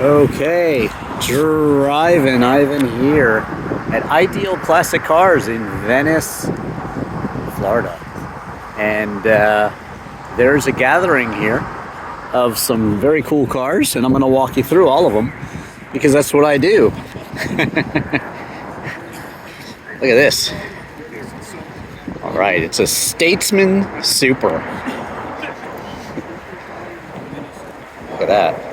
Okay, Drivin Ivan here at Ideal Classic Cars in Venice, Florida. And there's a gathering here of some very cool cars, and I'm going to walk you through all of them because that's what I do. Look at this. All right, it's a Statesman Super. Look at that.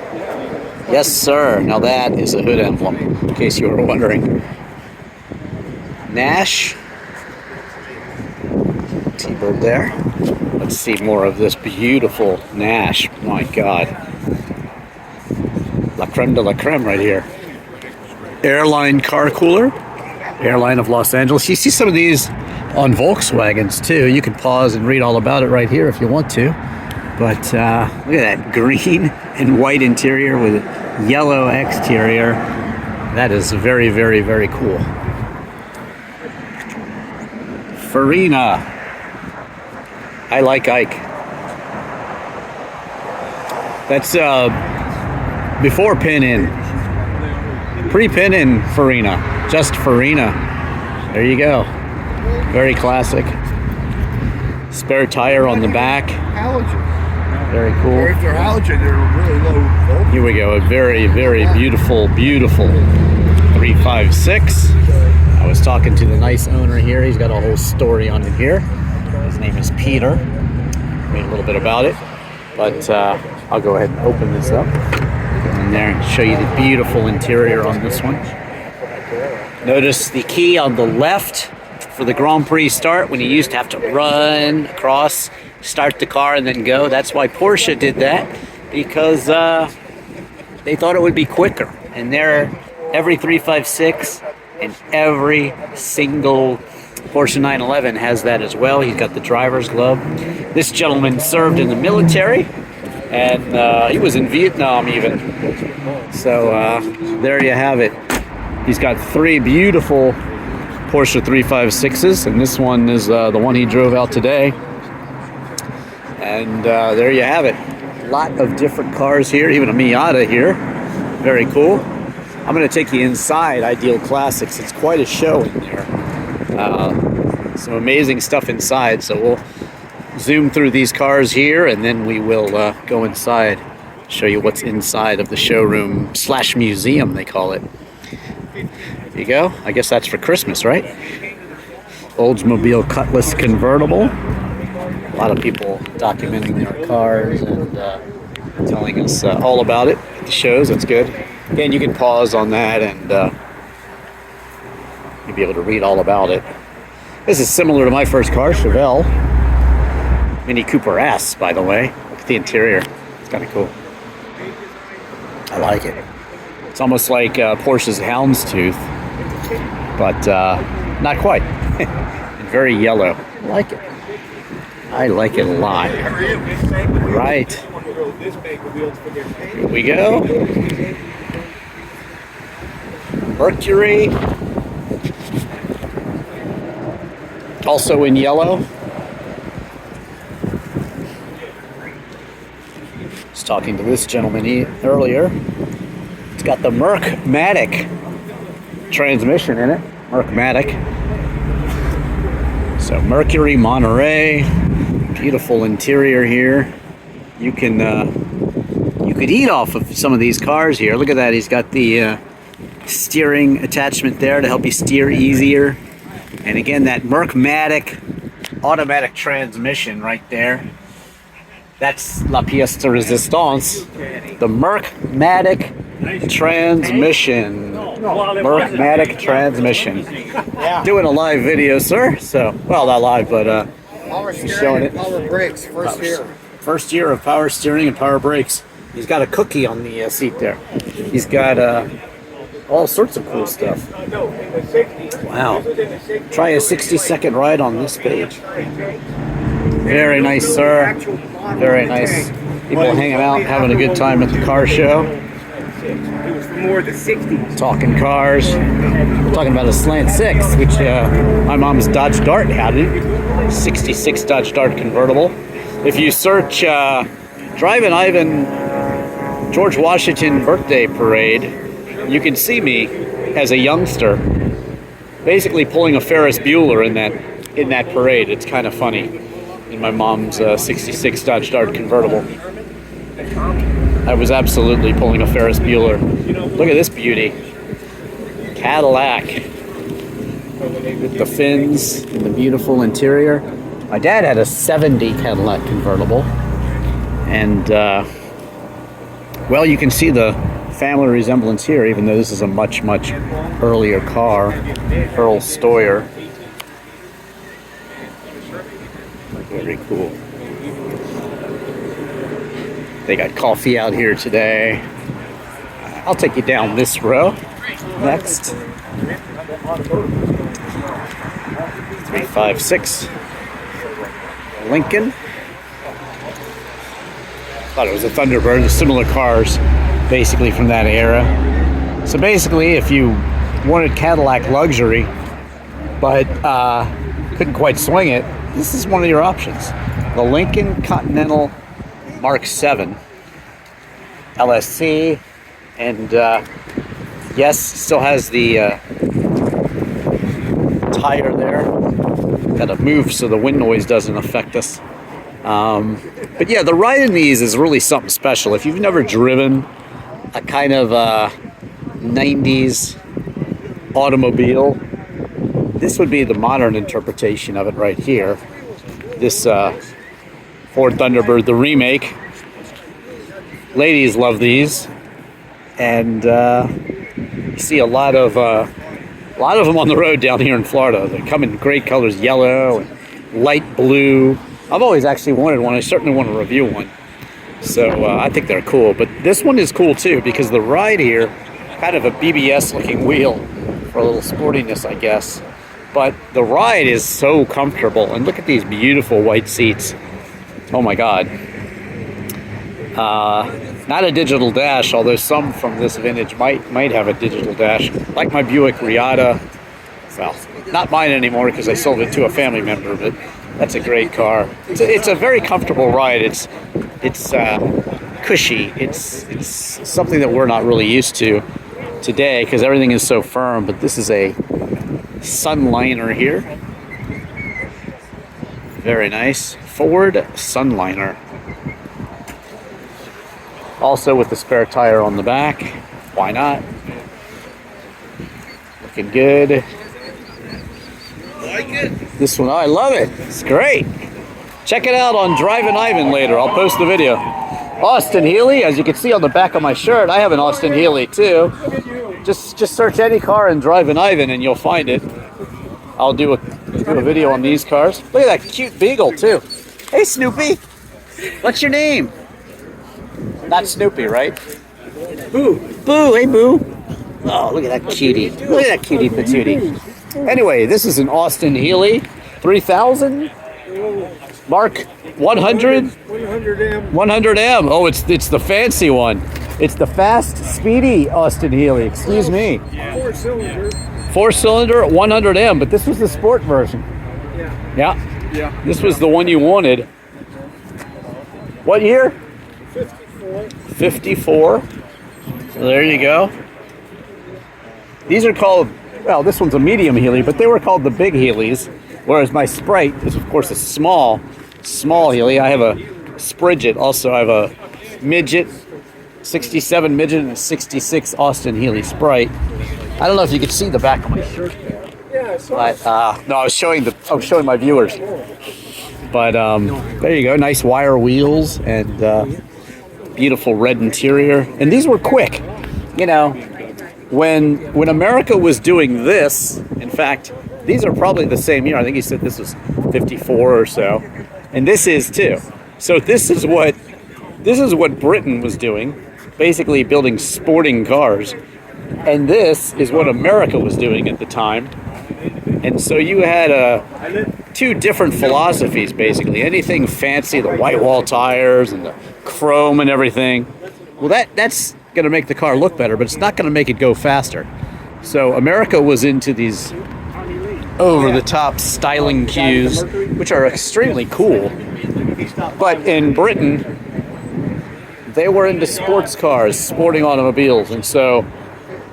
Yes, sir. Now that is a hood emblem, in case you were wondering. Nash. T-bird there. Let's see more of this beautiful Nash. My God. La creme de la creme right here. Airline car cooler. Airline of Los Angeles. You see some of these on Volkswagens too. You can pause and read all about it right here if you want to. But look at that green and white interior with yellow exterior. That is very, very, very cool. Farina. I like Ike. That's before pin-in. Pre-pin-in Farina. Just Farina. There you go. Very classic. Spare tire on the back. Halogen. Very cool. If they're halogen, they're really low voltage. Here we go. A very, very beautiful, beautiful 356. I was talking to the nice owner here. He's got a whole story on it here. His name is Peter. Read a little bit about it. But I'll go ahead and open this up. Get in there and show you the beautiful interior on this one. Notice the key on the left for the Grand Prix start when you used to have to run across, start the car and then go. That's why Porsche did that, because they thought it would be quicker. And every 356 and every single Porsche 911 has that as well. He's got the driver's glove. This gentleman served in the military, and he was in Vietnam even. So there you have it. He's got three beautiful Porsche 356s, and this one is the one he drove out today. And there you have it. A lot of different cars here, even a Miata here. Very cool. I'm going to take you inside Ideal Classics. It's quite a show in there. Some amazing stuff inside. So we'll zoom through these cars here, and then we will go inside, show you what's inside of the showroom / museum, they call it. There you go. I guess that's for Christmas, right? Oldsmobile Cutlass convertible. A lot of people documenting their cars and telling us all about it at the shows. That's good. Again, you can pause on that and you'll be able to read all about it. This is similar to my first car, Chevelle. Mini Cooper S, by the way. Look at the interior. It's kind of cool. I like it. It's almost like Porsche's Houndstooth, but not quite. And very yellow. I like it. I like it a lot. Right. Here we go. Mercury. Also in yellow. I was talking to this gentleman earlier. It's got the Merc-Matic transmission in it. Merc-Matic. So Mercury, Monterey. Beautiful interior here. You could eat off of some of these cars here. Look at that. He's got the steering attachment there to help you steer easier. And again, that Merc-Matic automatic transmission right there. That's la pièce de résistance. The Merc-Matic transmission. Merc-Matic transmission. Doing a live video, sir. So, well, not live, but showing it. Power brakes, first year. First year of power steering and power brakes. He's got a cookie on the seat there. He's got all sorts of cool stuff. Wow. Try a 60-second ride on this page. Very nice, sir. Very nice. People hanging out, having a good time at the car show. Talking cars. We're talking about a Slant 6, which my mom's Dodge Dart had it. 66 Dodge Dart convertible. If you search Drivin Ivan George Washington birthday parade. You can see me as a youngster basically pulling a Ferris Bueller in that parade. It's kind of funny. In my mom's 66 Dodge Dart convertible. I was absolutely pulling a Ferris Bueller. Look at this beauty. Cadillac. With the fins and the beautiful interior. My dad had a 70 Cadillac convertible. And, well, you can see the family resemblance here, even though this is a much, much earlier car. Earl Stoyer. Very cool. They got coffee out here today. I'll take you down this row. Next. 356. Lincoln. Thought it was a Thunderbird. Similar cars, basically from that era. So basically, if you wanted Cadillac luxury, but couldn't quite swing it, this is one of your options. The Lincoln Continental Mark 7 LSC, and yes, still has the tire there. Got to move so the wind noise doesn't affect us. But yeah, the ride in these is really something special. If you've never driven a kind of 90s automobile, this would be the modern interpretation of it right here. This Ford Thunderbird, the remake. Ladies love these, and you see a lot of them on the road down here in Florida. They come in great colors, yellow and light blue. I've always actually wanted one. I certainly want to review one. So I think they're cool. But this one is cool too, because the ride here, kind of a BBS looking wheel for a little sportiness, I guess. But the ride is so comfortable. And look at these beautiful white seats. Oh my God. Not a digital dash, although some from this vintage might have a digital dash. Like my Buick Riata. Well, not mine anymore because I sold it to a family member, but that's a great car. It's a very comfortable ride. It's cushy. It's something that we're not really used to today because everything is so firm. But this is a Sunliner here. Very nice. Ford Sunliner. Also with the spare tire on the back. Why not? Looking good. Like it? This one, oh, I love it. It's great. Check it out on Drivin Ivan later. I'll post the video. Austin Healey, as you can see on the back of my shirt, I have an Austin Healey too. Just search any car in Drivin Ivan and you'll find it. I'll do a video on these cars. Look at that cute beagle too. Hey Snoopy, what's your name? Not Snoopy, right? Boo. Boo, hey Boo. Oh, look at that cutie. Look at that cutie patootie. Anyway, this is an Austin Healey 3000 Mark 100 100M. Oh, it's the fancy one. It's the fast, speedy Austin Healey. Excuse me. Four-cylinder 100M, but this was the sport version. Yeah. This was the one you wanted. What year? 54. So there you go. These are called, well, this one's a medium Healey, but they were called the big Healeys, whereas my Sprite is, of course, a small Healey. I have a Spridget. Also, I have a midget, 67 midget, and a 66 Austin Healey Sprite. I don't know if you could see the back of my shirt there. But, no, I was showing my viewers. But there you go, nice wire wheels and beautiful red interior. And these were quick. You know, when America was doing this, in fact, these are probably the same year. I think he said this was 54 or so. And this is too. So this is what Britain was doing, basically building sporting cars. And this is what America was doing at the time. And so you had two different philosophies, basically. Anything fancy, the white wall tires and the chrome and everything. Well, that's going to make the car look better, but it's not going to make it go faster. So America was into these over-the-top styling cues, which are extremely cool. But in Britain, they were into sports cars, sporting automobiles, and so,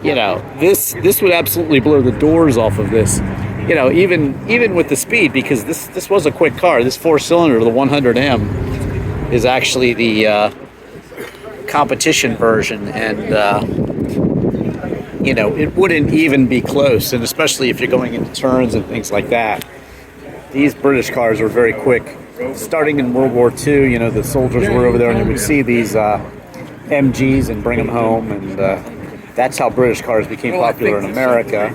you know, this would absolutely blow the doors off of this. You know, even with the speed, because this was a quick car. This 4-cylinder, the 100M, is actually the competition version, and you know, it wouldn't even be close. And especially if you're going into turns and things like that, these British cars were very quick. Starting in World War II, you know, the soldiers were over there, and they would see these MGs and bring them home, and that's how British cars became popular in America.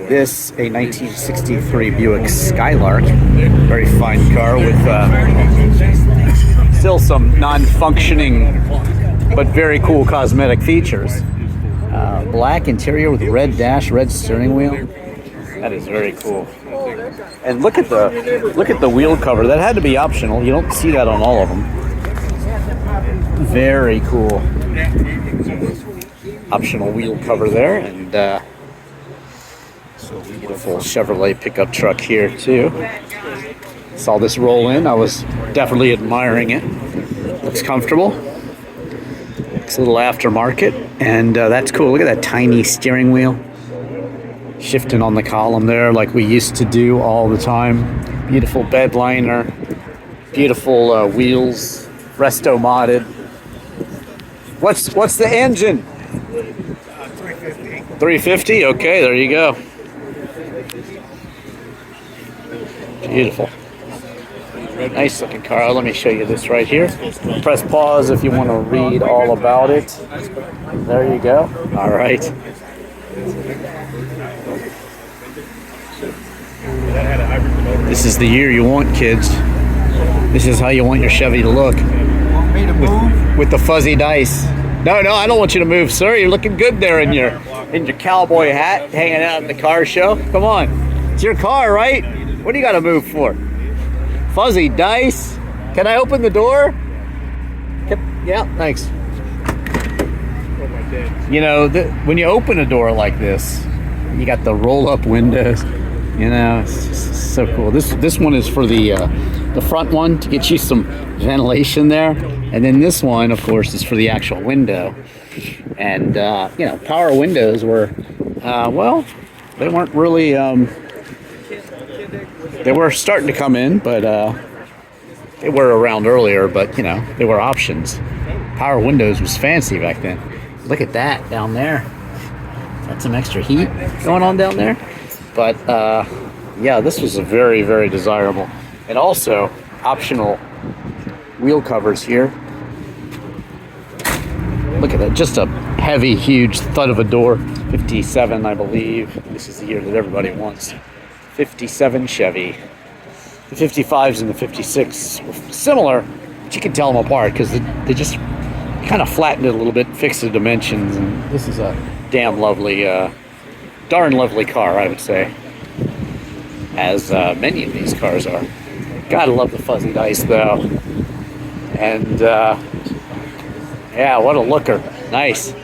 This, a 1963 Buick Skylark, very fine car with still some non-functioning but very cool cosmetic features. Black interior with red dash, red steering wheel. That is very cool. And look at the wheel cover. That had to be optional. You don't see that on all of them. Very cool. Optional wheel cover there, and beautiful Chevrolet pickup truck here too. Saw this roll in. I was definitely admiring it. Looks comfortable. Looks a little aftermarket, and that's cool. Look at that tiny steering wheel. Shifting on the column there like we used to do all the time. Beautiful bed liner. Beautiful wheels. Resto modded. What's the engine? 350? Okay, there you go. Beautiful. Nice looking car. Let me show you this right here. Press pause if you want to read all about it. There you go. All right. This is the year you want, kids. This is how you want your Chevy to look. With the fuzzy dice. No, I don't want you to move, sir. You're looking good there in your cowboy hat, hanging out at the car show. Come on. It's your car, right? What do you got to move for? Fuzzy dice. Can I open the door? Yeah, thanks. You know, when you open a door like this, you got the roll-up windows. You know, it's so cool. This one is for the front one to get you some ventilation there, and then this one, of course, is for the actual window. And you know, power windows were, well, they weren't really. They were starting to come in, but they were around earlier. But you know, they were options. Power windows was fancy back then. Look at that down there. Got some extra heat going on down there. But yeah, this was a very, very desirable. And also optional wheel covers here. Look at that, just a heavy, huge thud of a door. 57, I believe. This is the year that everybody wants. 57 Chevy. The 55s and the 56 were similar, but you can tell them apart because they just kind of flattened it a little bit, fixed the dimensions, and this is a damn lovely, darn lovely car, I would say. As many of these cars are. Gotta love the fuzzy dice though. And yeah, what a looker. Nice.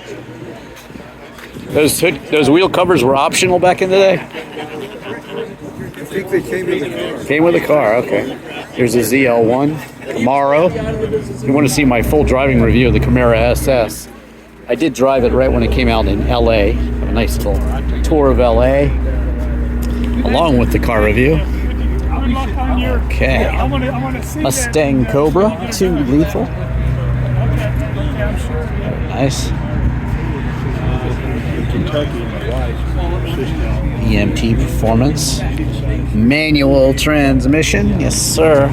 Those wheel covers were optional back in the day? I think they came with the car. Came with the car, okay. Here's a ZL1 Camaro. If you want to see my full driving review of the Camaro SS, I did drive it right when it came out in LA. A nice little tour of LA, along with the car review. Okay. Mustang Cobra, 2 lethal. Very nice. EMT performance. Manual transmission. Yes, sir.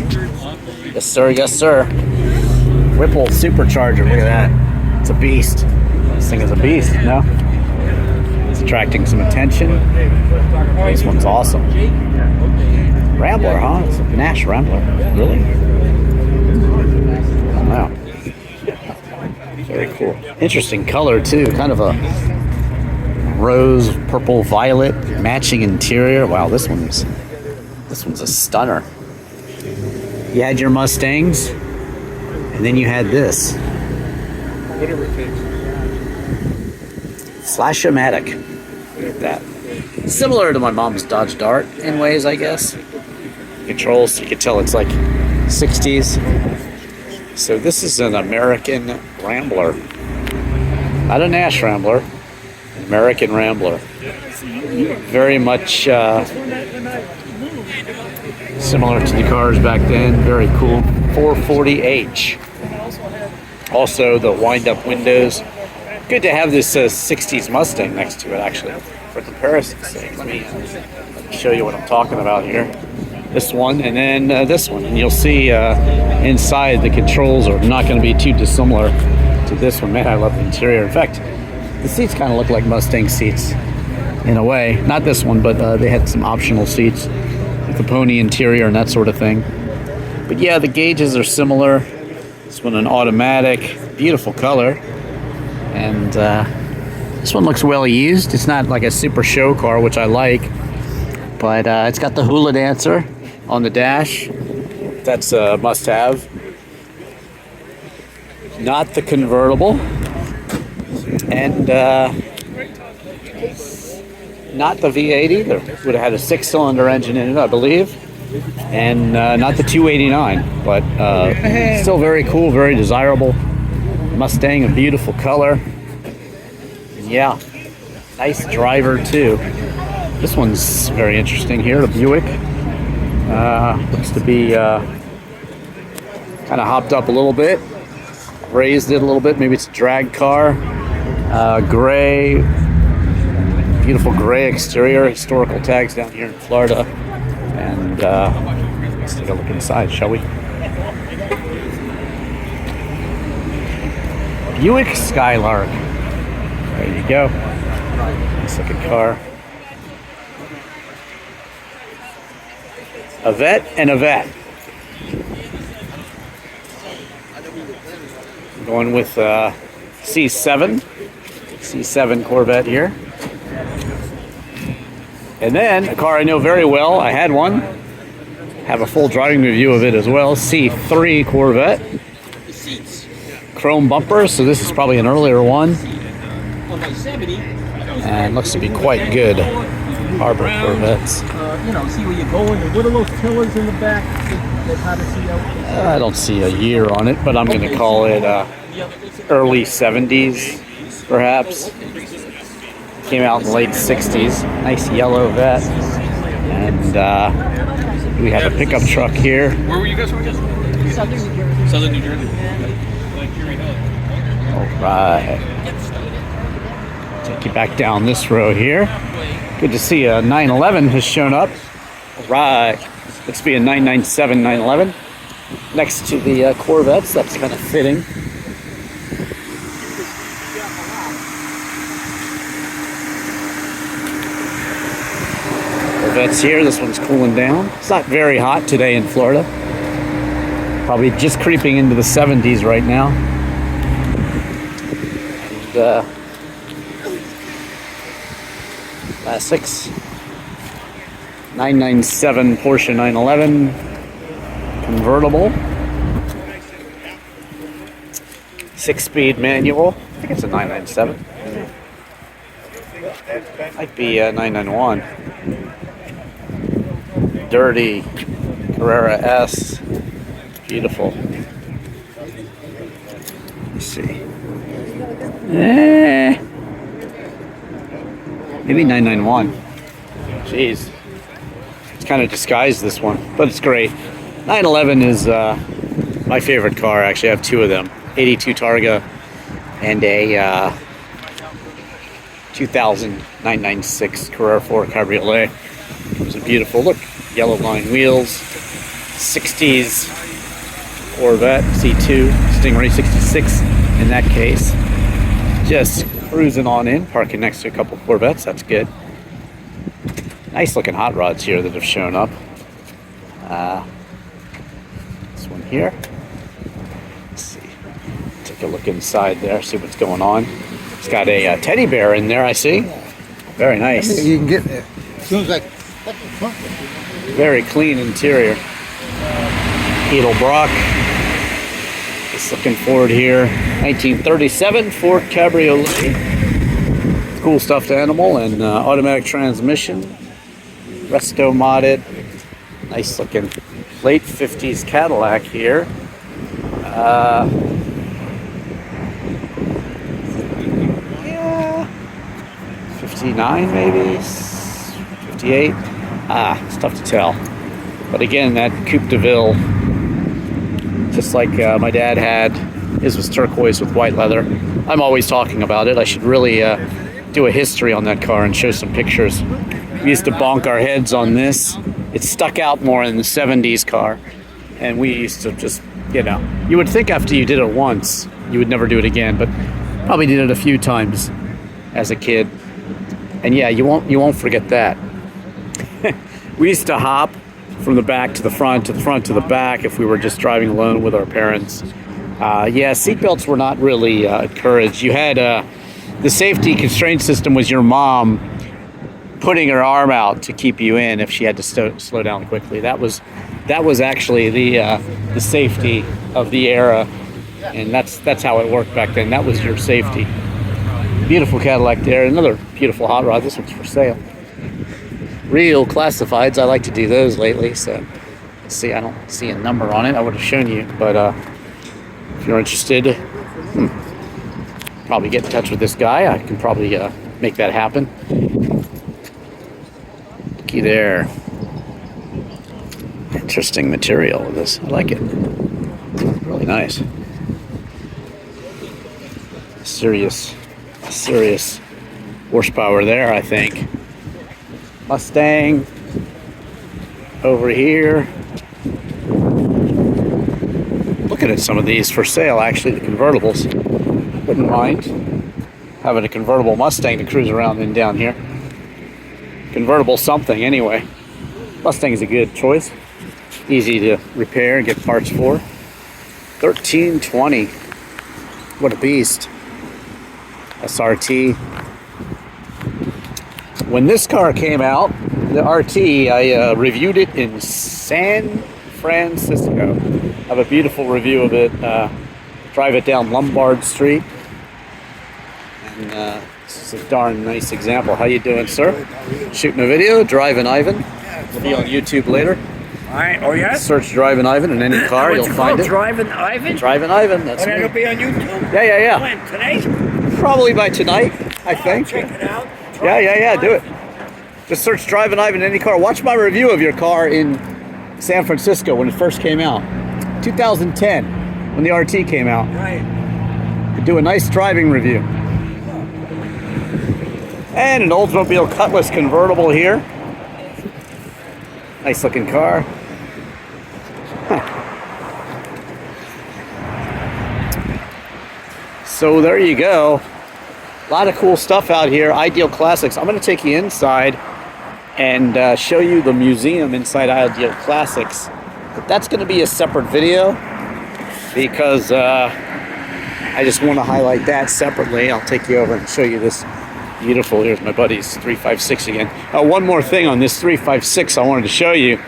Yes, sir. Yes, sir. Whipple supercharger. Look at that. It's a beast. This thing is a beast, no? It's attracting some attention. This one's awesome. Rambler, huh? It's a Nash Rambler. Really? Wow. Very cool. Interesting color, too. Kind of a rose, purple, violet, matching interior. Wow, this one's a stunner. You had your Mustangs, and then you had this. Whatever it takes. Flash-O-Matic. Look at that. Similar to my mom's Dodge Dart in ways, I guess. Controls, you could tell it's like 60s. So this is an American Rambler. Not a Nash Rambler, an American Rambler. Very much similar to the cars back then. Very cool. 440H. Also the wind-up windows. Good to have this 60s Mustang next to it, actually, for comparison's sake. Let me show you what I'm talking about here. This one and then this one. And you'll see inside the controls are not going to be too dissimilar to this one. Man, I love the interior. In fact, the seats kind of look like Mustang seats in a way. Not this one, but they had some optional seats with the pony interior and that sort of thing. But yeah, the gauges are similar. This one an automatic, beautiful color. And this one looks well used. It's not like a super show car, which I like, but it's got the hula dancer on the dash. That's a must-have. Not the convertible, and not the V8 either. Would have had a 6-cylinder engine in it, I believe, and not the 289, but still very cool, very desirable Mustang, a beautiful color. Yeah, nice driver too. This one's very interesting here, the Buick. Looks to be kind of hopped up a little bit, raised it a little bit. Maybe it's a drag car. Gray, beautiful gray exterior. Historical tags down here in Florida. And let's take a look inside, shall we? Buick Skylark. There you go. Nice looking car. A vet and a vet. Going with C7 Corvette here. And then a car I know very well. I had one. Have a full driving review of it as well. C3 Corvette. Chrome bumpers, so this is probably an earlier one. And looks to be quite good. Harbor Corvettes. See where you're going. And what are those pillars in the back? That's how to see out. I don't see a year on it, but I'm going to call it early 70s, perhaps. Came out in the late 60s. Nice yellow vet. And we have a pickup truck here. Where were you guys from again? Southern New Jersey. All right. Take you back down this row here. Good to see a 911 has shown up. All right. Looks to be a 997 911 next to the Corvettes. That's kind of fitting. Corvettes here. This one's cooling down. It's not very hot today in Florida. Probably just creeping into the 70s right now. And classics. 997 Porsche 911 convertible. 6-speed manual. I think it's a 997. Might be a 991. Dirty Carrera S. Beautiful. Let's see. Maybe 991. Jeez. It's kind of disguised, this one, but it's great. 911 is my favorite car. Actually, I have two of them. 82 Targa and a 2000 996 Carrera 4 Cabriolet. It's a beautiful look. Yellow line wheels. 60s Corvette C2 Stingray 66 in that case. Just cruising on in, parking next to a couple Corvettes. That's good. Nice looking hot rods here that have shown up. This one here. Let's see. Take a look inside there, see what's going on. It's got a teddy bear in there, I see. Very nice. You can get there. As soon as I cut the front. Very clean interior. Edelbrock. Just looking forward here. 1937 Ford Cabriolet. Cool stuffed animal and automatic transmission. Resto modded. Nice looking late 50s Cadillac here. Yeah, 59 maybe, 58. It's tough to tell. But again, that Coupe de Ville, just like my dad had, his was turquoise with white leather. I'm always talking about it. I should really do a history on that car and show some pictures. We used to bonk our heads on this. It stuck out more in the 70s car. And we used to just, you know, you would think after you did it once, you would never do it again, but probably did it a few times as a kid. And yeah, you won't forget that. We used to hop from the back to the front, to the front to the back if we were just driving alone with our parents. Yeah, seatbelts were not really encouraged. You had the safety constraint system was your mom putting her arm out to keep you in if she had to slow down quickly. That was actually the safety of the era, and that's how it worked back then. That was your safety. Beautiful Cadillac there. Another beautiful hot rod. This one's for sale. Real classifieds. I like to do those lately. So let's see. I don't see a number on it. I would have shown you, but if you're interested, probably get in touch with this guy. I can probably make that happen. Looky there. Interesting material with this. I like it. Really nice. Serious horsepower there, I think. Mustang over here. Looking at some of these for sale, actually, the convertibles. Wouldn't mind having a convertible Mustang to cruise around in down here. Convertible something, anyway. Mustang is a good choice. Easy to repair and get parts for. $1320. What a beast. SRT. When this car came out, the RT, I reviewed it in San Francisco. I have a beautiful review of it. Drive it down Lombard Street. And this is a darn nice example. How you doing, sir? Shooting a video, Drivin Ivan. It'll be on YouTube later. Alright, oh yeah? Search Drivin Ivan in any car, you'll find it. Drivin Ivan? Drivin Ivan, that's me. It'll be on YouTube? Yeah. When? Today? Probably by tonight, I think. Check it out. Yeah, do it. Just search Drivin Ivan in any car. Watch my review of your car in San Francisco when it first came out. 2010, when the RT came out. Right. Do a nice driving review. And an Oldsmobile Cutlass convertible here. Nice looking car. So there you go. A lot of cool stuff out here. Ideal Classics. I'm going to take you inside and show you the museum inside Ideal Classics. But that's going to be a separate video because I just want to highlight that separately. I'll take you over and show you this beautiful. Here's my buddy's 356 again. One more thing on this 356 I wanted to show you.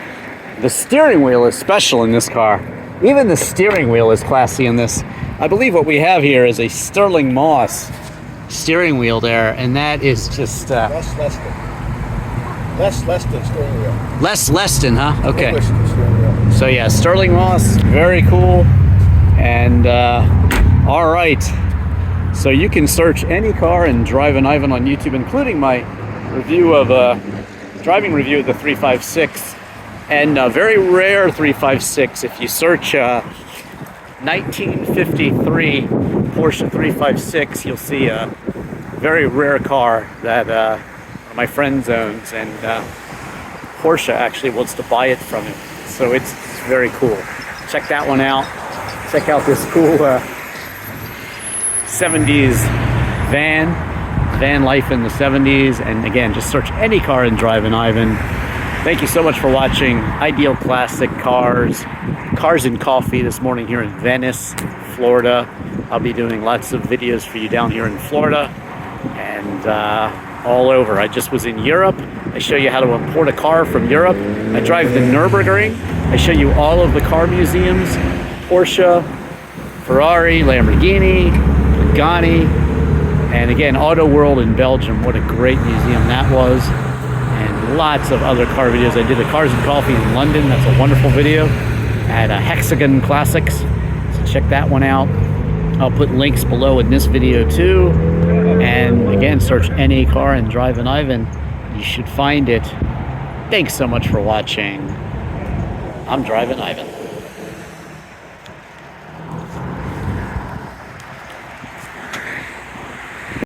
The steering wheel is special in this car. Even the steering wheel is classy in this. I believe what we have here is a Sterling Moss steering wheel there, and that is just Less Leston steering wheel. Les Leston, huh? Okay. Leston steering wheel. So yeah, Sterling Moss, very cool. And all right. So you can search any car and Drivin Ivan on YouTube, including my review of driving review of the 356, and a very rare 356. If you search 1953 Porsche 356, you'll see a very rare car that one of my friends owns, and Porsche actually wants to buy it from him. So it's very cool. Check that one out. Check out this cool 70s van life in the 70s. And again, just search any car in Drivin Ivan. Thank you so much for watching Ideal Classic Cars and Coffee this morning here in Venice, Florida. I'll be doing lots of videos for you down here in Florida and all over. I just was in Europe. I show you how to import a car from Europe. I drive the Nürburgring. I show you all of the car museums, Porsche, Ferrari, Lamborghini, Pagani, and again, Auto World in Belgium. What a great museum that was. And lots of other car videos. I did a Cars and Coffee in London. That's a wonderful video. I had a Hexagon Classics. It's check that one out. I'll put links below in this video too. And again, search NA Car and Drivin Ivan. You should find it. Thanks so much for watching. I'm Drivin Ivan.